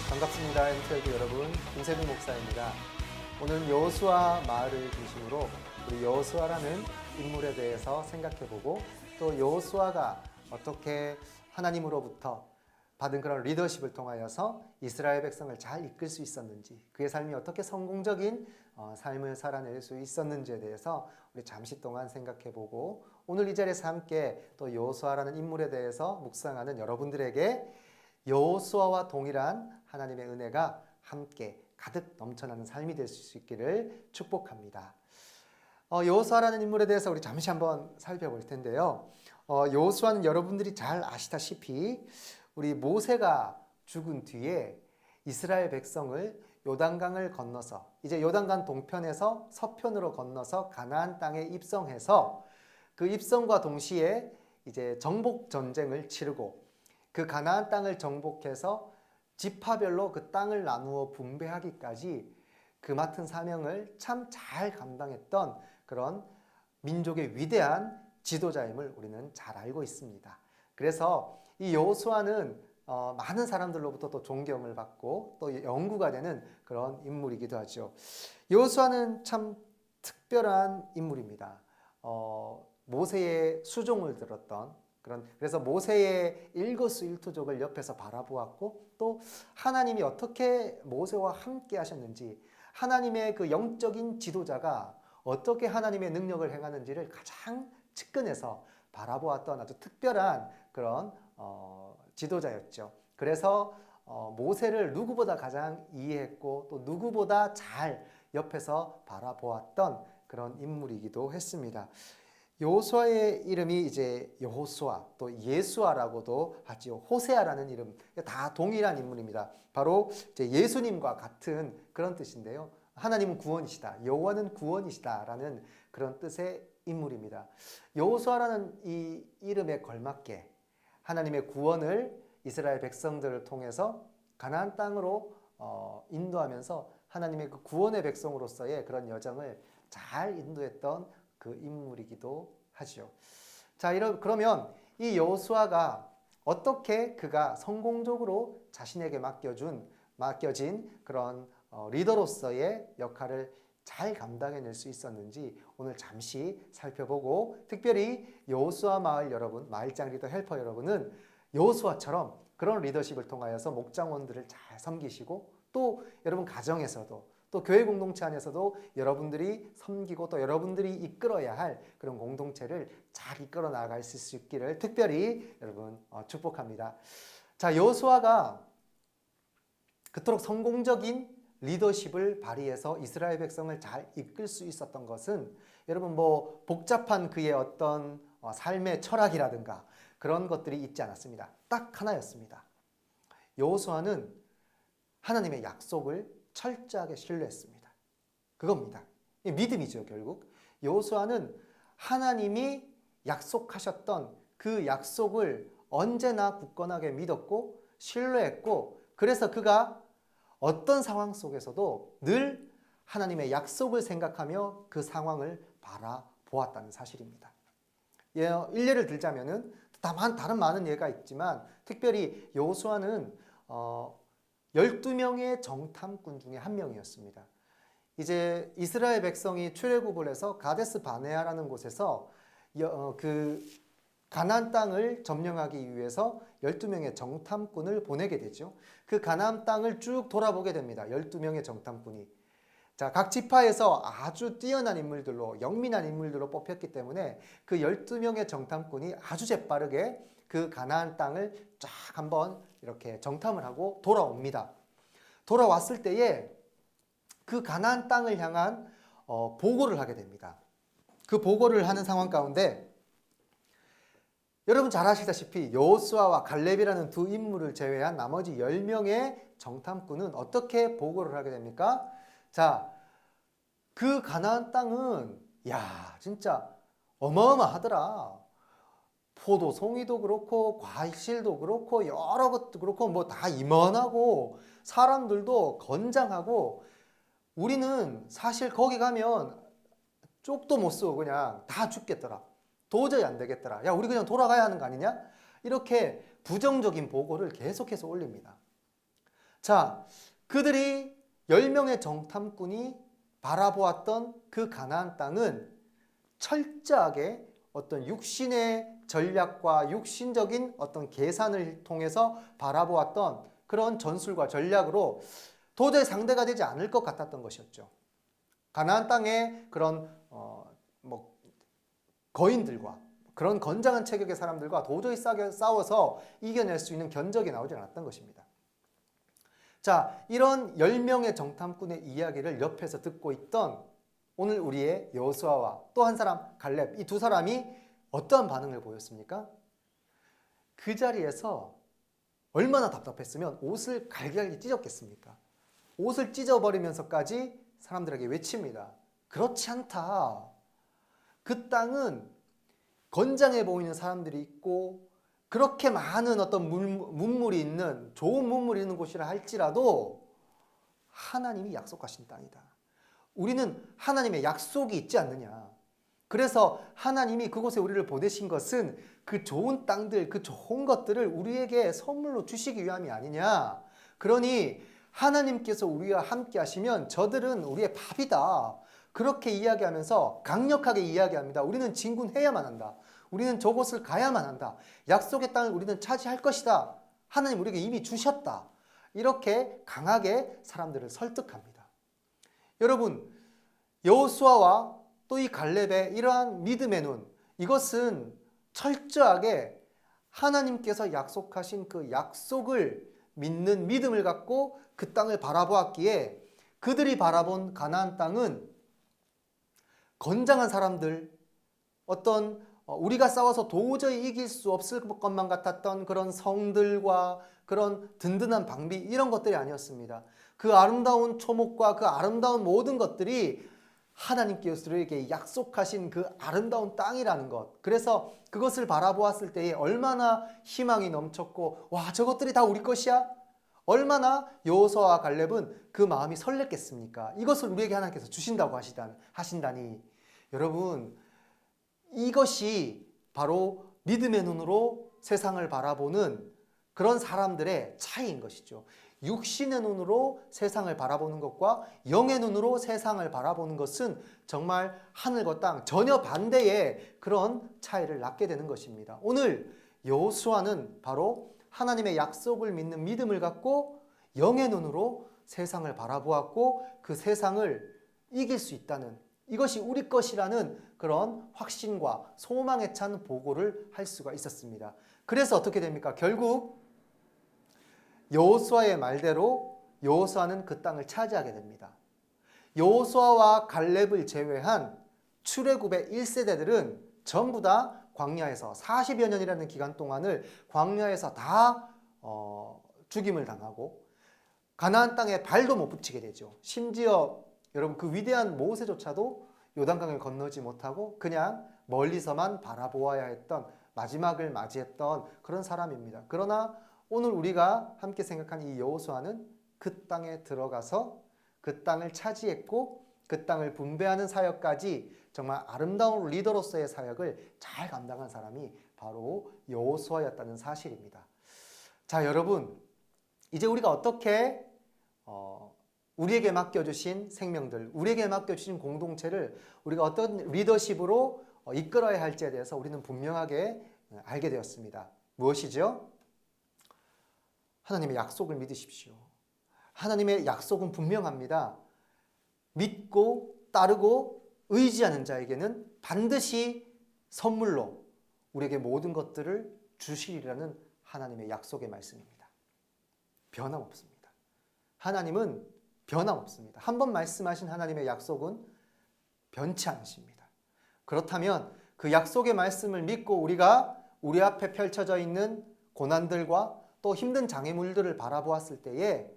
반갑습니다. MTLD 여러분, 김세빈 목사입니다. 오늘 여호수아 마을을 중심으로 우리 여호수아라는 인물에 대해서 생각해보고 또 여호수아가 어떻게 하나님으로부터 받은 그런 리더십을 통하여서 이스라엘 백성을 잘 이끌 수 있었는지, 그의 삶이 어떻게 성공적인 삶을 살아낼 수 있었는지에 대해서 우리 잠시 동안 생각해보고, 오늘 이 자리에서 함께 또 여호수아라는 인물에 대해서 묵상하는 여러분들에게 여호수아와 동일한 하나님의 은혜가 함께 가득 넘쳐나는 삶이 될 수 있기를 축복합니다. 여호수아라는 인물에 대해서 우리 잠시 한번 살펴볼 텐데요. 여호수아는 여러분들이 잘 아시다시피 우리 모세가 죽은 뒤에 이스라엘 백성을 요단강을 건너서 이제 요단강 동편에서 서편으로 건너서 가나안 땅에 입성해서 그 입성과 동시에 이제 정복 전쟁을 치르고 그 가나안 땅을 정복해서 지파별로 그 땅을 나누어 분배하기까지 그 맡은 사명을 참 잘 감당했던 그런 민족의 위대한 지도자임을 우리는 잘 알고 있습니다. 그래서 이 여호수아는 많은 사람들로부터 또 존경을 받고 또 연구가 되는 그런 인물이기도 하죠. 여호수아는 참 특별한 인물입니다. 모세의 수종을 들었던 그래서 모세의 일거수일투족을 옆에서 바라보았고 또 하나님이 어떻게 모세와 함께 하셨는지, 하나님의 그 영적인 지도자가 어떻게 하나님의 능력을 행하는지를 가장 측근에서 바라보았던 아주 특별한 그런 지도자였죠. 그래서 모세를 누구보다 가장 이해했고 또 누구보다 잘 옆에서 바라보았던 그런 인물이기도 했습니다. 여호수아의 이름이 이제 여호수아, 또 예수아라고도 하지요. 호세아라는 이름, 다 동일한 인물입니다. 바로 이제 예수님과 같은 그런 뜻인데요. 하나님은 구원이시다, 여호와는 구원이시다라는 그런 뜻의 인물입니다. 여호수아라는 이 이름에 걸맞게 하나님의 구원을 이스라엘 백성들을 통해서 가나안 땅으로 인도하면서 하나님의 그 구원의 백성으로서의 그런 여정을 잘 인도했던 그 인물이기도 하죠. 자, 그러면 이 여호수아가 어떻게 그가 성공적으로 자신에게 맡겨진 그런 리더로서의 역할을 잘 감당해낼 수 있었는지 오늘 잠시 살펴보고, 특별히 여호수아 마을 여러분, 마을장 리더 헬퍼 여러분은 여호수아처럼 그런 리더십을 통하여서 목장원들을 잘 섬기시고 또 여러분 가정에서도 또 교회 공동체 안에서도 여러분들이 섬기고 또 여러분들이 이끌어야 할 그런 공동체를 잘 이끌어 나갈 수 있기를 특별히 여러분 축복합니다. 자, 여호수아가 그토록 성공적인 리더십을 발휘해서 이스라엘 백성을 잘 이끌 수 있었던 것은 여러분 뭐 복잡한 그의 어떤 삶의 철학이라든가 그런 것들이 있지 않았습니다. 딱 하나였습니다. 여호수아는 하나님의 약속을 철저하게 신뢰했습니다. 그겁니다. 믿음이죠, 결국. 여호수아는 하나님이 약속하셨던 그 약속을 언제나 굳건하게 믿었고 신뢰했고, 그래서 그가 어떤 상황 속에서도 늘 하나님의 약속을 생각하며 그 상황을 바라보았다는 사실입니다. 일례를 들자면은 다른 많은 예가 있지만 특별히 여호수아는 12명의 정탐꾼 중에 한 명이었습니다. 이제 이스라엘 백성이 출애굽을 해서 가데스 바네아라는 곳에서 그 가나안 땅을 점령하기 위해서 12명의 정탐꾼을 보내게 되죠. 그 가나안 땅을 쭉 돌아보게 됩니다. 12명의 정탐꾼이. 자, 각 지파에서 아주 뛰어난 인물들로, 영민한 인물들로 뽑혔기 때문에 그 12명의 정탐꾼이 아주 재빠르게 그 가나안 땅을 쫙 한번 이렇게 정탐을 하고 돌아옵니다. 돌아왔을 때에 그 가나안 땅을 향한 보고를 하게 됩니다. 그 보고를 하는 상황 가운데 여러분 잘 아시다시피 여호수아와 갈렙이라는 두 인물을 제외한 나머지 10명의 정탐꾼은 어떻게 보고를 하게 됩니까? 자, 그 가나안 땅은 진짜 어마어마하더라. 포도, 송이도 그렇고 과실도 그렇고 여러 것도 그렇고 뭐 다 이만하고 사람들도 건장하고, 우리는 사실 거기 가면 쪽도 못 쓰고 그냥 다 죽겠더라. 도저히 안 되겠더라. 야, 우리 그냥 돌아가야 하는 거 아니냐? 이렇게 부정적인 보고를 계속해서 올립니다. 자, 그들이 10명의 정탐꾼이 바라보았던 그 가나안 땅은 철저하게 어떤 육신의 전략과 육신적인 어떤 계산을 통해서 바라보았던 그런 전술과 전략으로 도저히 상대가 되지 않을 것 같았던 것이었죠. 가나안 땅의 그런 거인들과 그런 건장한 체격의 사람들과 도저히 싸워서 이겨낼 수 있는 견적이 나오지 않았던 것입니다. 자, 이런 10명의 정탐꾼의 이야기를 옆에서 듣고 있던 오늘 우리의 여호수아와 또 한 사람 갈렙, 이 두 사람이 어떠한 반응을 보였습니까? 그 자리에서 얼마나 답답했으면 옷을 갈기갈기 찢었겠습니까? 옷을 찢어버리면서까지 사람들에게 외칩니다. 그렇지 않다. 그 땅은 건장해 보이는 사람들이 있고 그렇게 많은 어떤 문물이 있는 좋은 문물이 있는 곳이라 할지라도 하나님이 약속하신 땅이다. 우리는 하나님의 약속이 있지 않느냐. 그래서 하나님이 그곳에 우리를 보내신 것은 그 좋은 땅들, 그 좋은 것들을 우리에게 선물로 주시기 위함이 아니냐. 그러니 하나님께서 우리와 함께 하시면 저들은 우리의 밥이다. 그렇게 이야기하면서 강력하게 이야기합니다. 우리는 진군해야만 한다. 우리는 저곳을 가야만 한다. 약속의 땅을 우리는 차지할 것이다. 하나님 우리에게 이미 주셨다. 이렇게 강하게 사람들을 설득합니다. 여러분, 여호수아와 또 이 갈렙의 이러한 믿음의 눈, 이것은 철저하게 하나님께서 약속하신 그 약속을 믿는 믿음을 갖고 그 땅을 바라보았기에 그들이 바라본 가나안 땅은 건장한 사람들, 어떤 우리가 싸워서 도저히 이길 수 없을 것만 같았던 그런 성들과 그런 든든한 방비, 이런 것들이 아니었습니다. 그 아름다운 초목과 그 아름다운 모든 것들이 하나님께서 우리에게 약속하신 그 아름다운 땅이라는 것. 그래서 그것을 바라보았을 때에 얼마나 희망이 넘쳤고, 와, 저것들이 다 우리 것이야? 얼마나 여호수아와 갈렙은 그 마음이 설렜겠습니까? 이것을 우리에게 하나님께서 주신다고 하신다니. 여러분, 이것이 바로 믿음의 눈으로 세상을 바라보는 그런 사람들의 차이인 것이죠. 육신의 눈으로 세상을 바라보는 것과 영의 눈으로 세상을 바라보는 것은 정말 하늘과 땅 전혀 반대의 그런 차이를 낳게 되는 것입니다. 오늘 여호수아는 바로 하나님의 약속을 믿는 믿음을 갖고 영의 눈으로 세상을 바라보았고 그 세상을 이길 수 있다는, 이것이 우리 것이라는 그런 확신과 소망에 찬 보고를 할 수가 있었습니다. 그래서 어떻게 됩니까? 결국 여호수아의 말대로 여호수아는 그 땅을 차지하게 됩니다. 여호수아와 갈렙을 제외한 출애굽의 1세대들은 전부 다 광야에서 40여 년이라는 기간 동안을 광야에서 다 죽임을 당하고 가나안 땅에 발도 못 붙이게 되죠. 심지어 여러분, 그 위대한 모세조차도 요단강을 건너지 못하고 그냥 멀리서만 바라보아야 했던, 마지막을 맞이했던 그런 사람입니다. 그러나 오늘 우리가 함께 생각한 이 여호수아는 그 땅에 들어가서 그 땅을 차지했고 그 땅을 분배하는 사역까지 정말 아름다운 리더로서의 사역을 잘 감당한 사람이 바로 여호수아였다는 사실입니다. 자, 여러분, 이제 우리가 어떻게 우리에게 맡겨주신 생명들, 우리에게 맡겨주신 공동체를 우리가 어떤 리더십으로 이끌어야 할지에 대해서 우리는 분명하게 알게 되었습니다. 무엇이죠? 하나님의 약속을 믿으십시오. 하나님의 약속은 분명합니다. 믿고 따르고 의지하는 자에게는 반드시 선물로 우리에게 모든 것들을 주시리라는 하나님의 약속의 말씀입니다. 변함없습니다. 하나님은 변함없습니다. 한 번 말씀하신 하나님의 약속은 변치 않으십니다. 그렇다면 그 약속의 말씀을 믿고 우리가 우리 앞에 펼쳐져 있는 고난들과 또 힘든 장애물들을 바라보았을 때에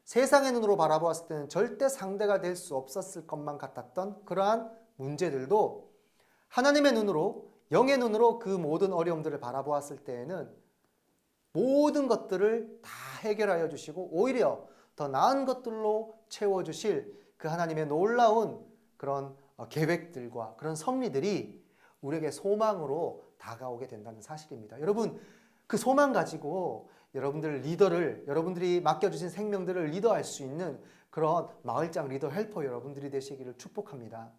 세상의 눈으로 바라보았을 때는 절대 상대가 될 수 없었을 것만 같았던 그러한 문제들도 하나님의 눈으로, 영의 눈으로 그 모든 어려움들을 바라보았을 때에는 모든 것들을 다 해결하여 주시고 오히려 더 나은 것들로 채워주실 그 하나님의 놀라운 그런 계획들과 그런 섭리들이 우리에게 소망으로 다가오게 된다는 사실입니다. 여러분, 그 소망 가지고 여러분들이 맡겨주신 생명들을 리더할 수 있는 그런 마을장 리더 헬퍼 여러분들이 되시기를 축복합니다.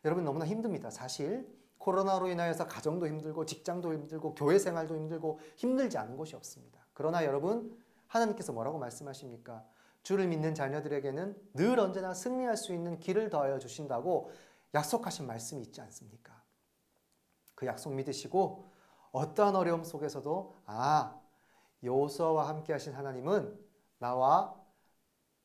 여러분 너무나 힘듭니다. 사실 코로나로 인하여서 가정도 힘들고 직장도 힘들고 교회 생활도 힘들고 힘들지 않은 곳이 없습니다. 그러나 여러분, 하나님께서 뭐라고 말씀하십니까? 주를 믿는 자녀들에게는 늘 언제나 승리할 수 있는 길을 더하여 주신다고 약속하신 말씀이 있지 않습니까? 그 약속 믿으시고 어떠한 어려움 속에서도 여호수아와 함께 하신 하나님은 나와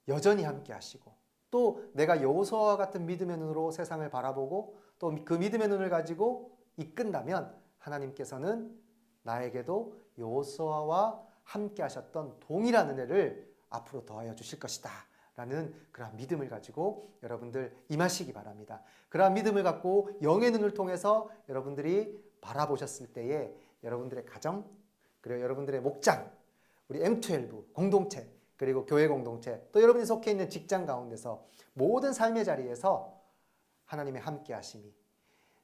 여전히 함께 하시고, 또 내가 여호수아와 같은 믿음의 눈으로 세상을 바라보고 또 그 믿음의 눈을 가지고 이끈다면 하나님께서는 나에게도 여호수아와 함께 하셨던 동일한 은혜를 앞으로 더하여 주실 것이다 라는 그러한 믿음을 가지고 여러분들 임하시기 바랍니다. 그러한 믿음을 갖고 영의 눈을 통해서 여러분들이 바라보셨을 때에 여러분들의 가정, 그리고 여러분들의 목장, 우리 M12 공동체, 그리고 교회 공동체, 또 여러분이 속해 있는 직장 가운데서 모든 삶의 자리에서 하나님의 함께 하심이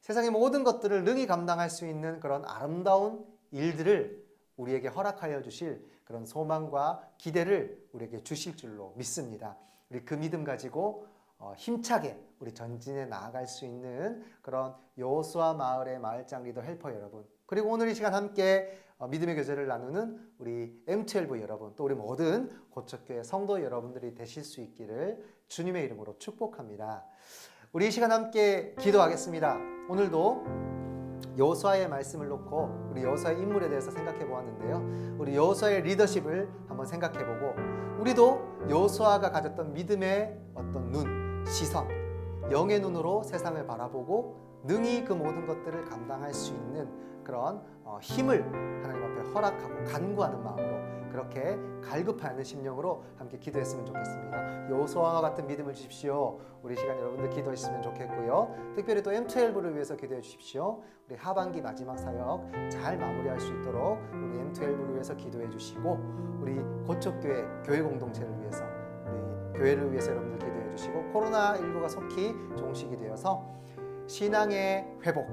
세상의 모든 것들을 능히 감당할 수 있는 그런 아름다운 일들을 우리에게 허락하여 주실 그런 소망과 기대를 우리에게 주실 줄로 믿습니다. 우리 그 믿음 가지고 힘차게 우리 전진해 나아갈 수 있는 그런 여호수아 마을의 마을장 리더 헬퍼 여러분, 그리고 오늘 이 시간 함께 믿음의 교제를 나누는 우리 M12 여러분, 또 우리 모든 고척교회 성도 여러분들이 되실 수 있기를 주님의 이름으로 축복합니다. 우리 이 시간 함께 기도하겠습니다. 오늘도 여호수아의 말씀을 놓고 우리 여호수아의 인물에 대해서 생각해 보았는데요. 우리 여호수아의 리더십을 한번 생각해 보고 우리도 여호수아가 가졌던 믿음의 어떤 눈, 시선, 영의 눈으로 세상을 바라보고 능히 그 모든 것들을 감당할 수 있는 그런 힘을 하나님 앞에 허락하고 간구하는 마음으로 그렇게 갈급하는 심령으로 함께 기도했으면 좋겠습니다. 여호수아와 같은 믿음을 주십시오. 우리 시간 여러분들 기도했으면 좋겠고요. 특별히 또 M12를 위해서 기도해 주십시오. 우리 하반기 마지막 사역 잘 마무리할 수 있도록 우리 M12를 위해서 기도해 주시고, 우리 고척교회 교회 공동체를 위해서, 우리 교회를 위해서 여러분들 기도해 주시고, 코로나19가 속히 종식이 되어서 신앙의 회복,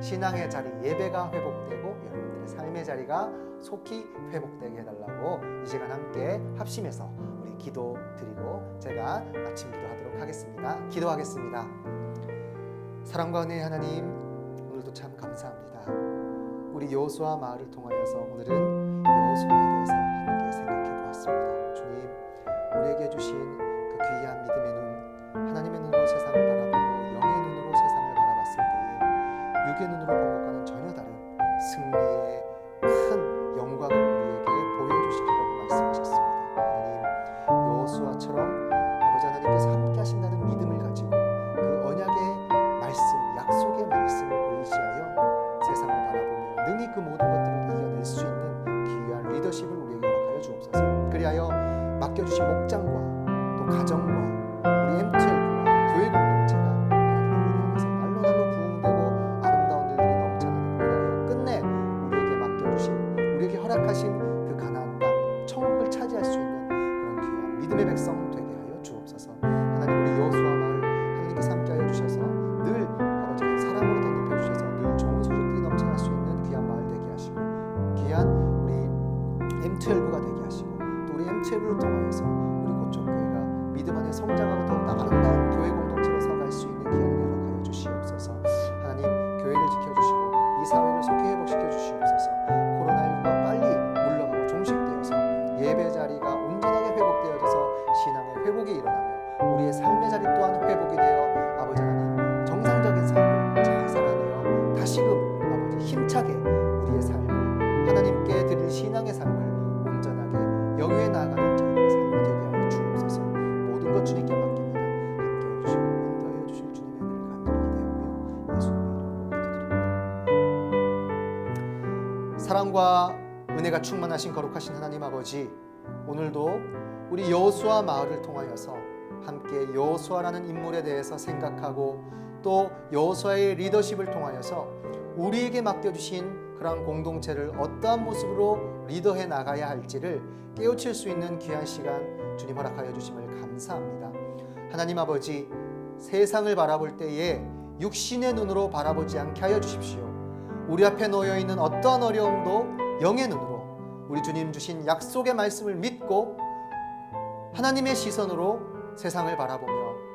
신앙의 자리, 예배가 회복되고 여러분들의 삶의 자리가 속히 회복되게 해달라고 이 시간 함께 합심해서 우리 기도 드리고 제가 마침 기도하도록 하겠습니다. 기도하겠습니다. 사랑과 은혜의 하나님, 오늘도 참 감사합니다. 우리 여호수아 마을을 통하여서 오늘은 여호수아에 대해서 함께 생각해 보았습니다. 주님, 우리에게 주신 그 귀한 믿음의 눈, 하나님의 눈으로 세상을 바라보고 영의 눈으로 세상을 바라봤을 때에 육의 눈으로 본 것과는 전혀 다른 승리의 큰 영광을 우리에게 보여주시리라고 말씀하셨습니다. 하나님, 여호수아처럼 아버지 하나님께서 함께 하신다는 믿음을 가지고 그 언약의 말씀, 약속의 말씀을 의지하여 세상을 바라보며 능히 그 모든 것들을 이겨낼 수 있는 귀한 리더십을 우리에게 허락하여 주옵소서. 그리하여 맡겨주신 목장과 또 가정과 우리 M12와 교회 공동체가 하나님의 은혜 안에서 날로 부흥되고 아름다운 일들이 넘쳐나는, 그리하여 끝내 우리에게 맡겨주신, 우리에게 허락하신 그 가나안 땅 천국을 차지할 수 있는 그런 귀한 믿음의 백성 되게 하여 주옵소서. 하나님, 우리 여호수아 마을 하나님께서 함께하여 주셔서 늘 아버지 사랑으로 덧입혀 주셔서 늘 좋은 소식들이 넘쳐날 수 있는 귀한 마을 되게 하시고, 귀한 우리 M12가 되게 하시고, 또 우리 M12를 통하여서 우리 고척교회가 믿음 안에 성장하고 더욱 아름다운 교회 공동체로 서갈 수 있는 기회를 허락하여 주시옵소서. 하나님, 교회를 지켜주시고 이 사회를 속히 회복시켜 주시옵소서. 코로나19가 빨리 물러가고 종식되어서 예배 자리가 온전하게 회복되어져서 신앙의 회복이 일어나며 우리의 삶의 자리 또한 회복이 되어 아버지 하나님 정상적인 삶을 잘 살아내어 다시금 아버지 힘차게 우리의 삶을 하나님께 드릴 신앙의 삶을 온전하게 영위해 나아가는 저희들의 삶이 되게 하여 주옵소서. 모든 것 주님께 맡깁니다. 함께해 주시고 인도하여 주실 주님의 은혜를 간절히 기대하며 예수님의 이름으로 기도드립니다. 사랑과 은혜가 충만하신 거룩하신 하나님 아버지, 오늘도 우리 여호수아 마을을 통하여서 함께 여호수아라는 인물에 대해서 생각하고 또 여호수아의 리더십을 통하여서 우리에게 맡겨주신 그런 공동체를 어떠한 모습으로 리더해 나가야 할지를 깨우칠 수 있는 귀한 시간 주님 허락하여 주심을 감사합니다. 하나님 아버지, 세상을 바라볼 때에 육신의 눈으로 바라보지 않게 하여 주십시오. 우리 앞에 놓여 있는 어떠한 어려움도 영의 눈으로, 우리 주님 주신 약속의 말씀을 믿고 하나님의 시선으로 세상을 바라보며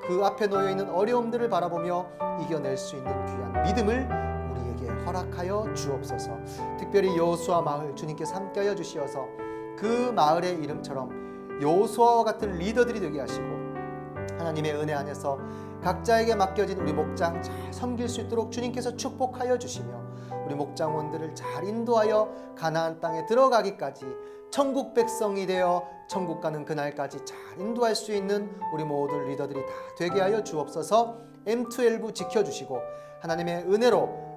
그 앞에 놓여 있는 어려움들을 바라보며 이겨낼 수 있는 귀한 믿음을 우리에게 허락하여 주옵소서. 특별히 여호수아 마을 주님께서 함께하여 주시어서 그 마을의 이름처럼 여호수아와 같은 리더들이 되게 하시고 하나님의 은혜 안에서 각자에게 맡겨진 우리 목장 잘 섬길 수 있도록 주님께서 축복하여 주시며 우리 목장원들을 잘 인도하여 가나안 땅에 들어가기까지 천국 백성이 되어 천국 가는 그날까지 잘 인도할 수 있는 우리 모든 리더들이 다 되게 하여 주옵소서. M12 지켜주시고 하나님의 은혜로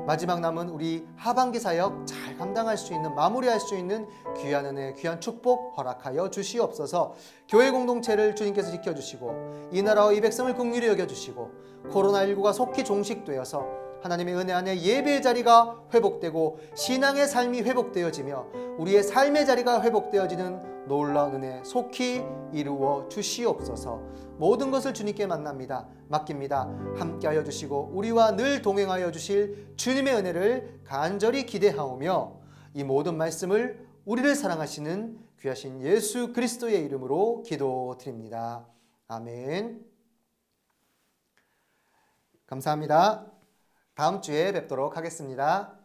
마지막 남은 우리 하반기 사역 잘 감당할 수 있는, 마무리할 수 있는 귀한 은혜, 귀한 축복 허락하여 주시옵소서. 교회 공동체를 주님께서 지켜주시고 이 나라와 이 백성을 긍휼히 여겨주시고 코로나19가 속히 종식되어서 하나님의 은혜 안에 예배의 자리가 회복되고 신앙의 삶이 회복되어지며 우리의 삶의 자리가 회복되어지는 놀라운 은혜 속히 이루어 주시옵소서. 모든 것을 주님께 맡깁니다. 함께하여 주시고 우리와 늘 동행하여 주실 주님의 은혜를 간절히 기대하오며 이 모든 말씀을 우리를 사랑하시는 귀하신 예수 그리스도의 이름으로 기도드립니다. 아멘. 감사합니다. 다음 주에 뵙도록 하겠습니다.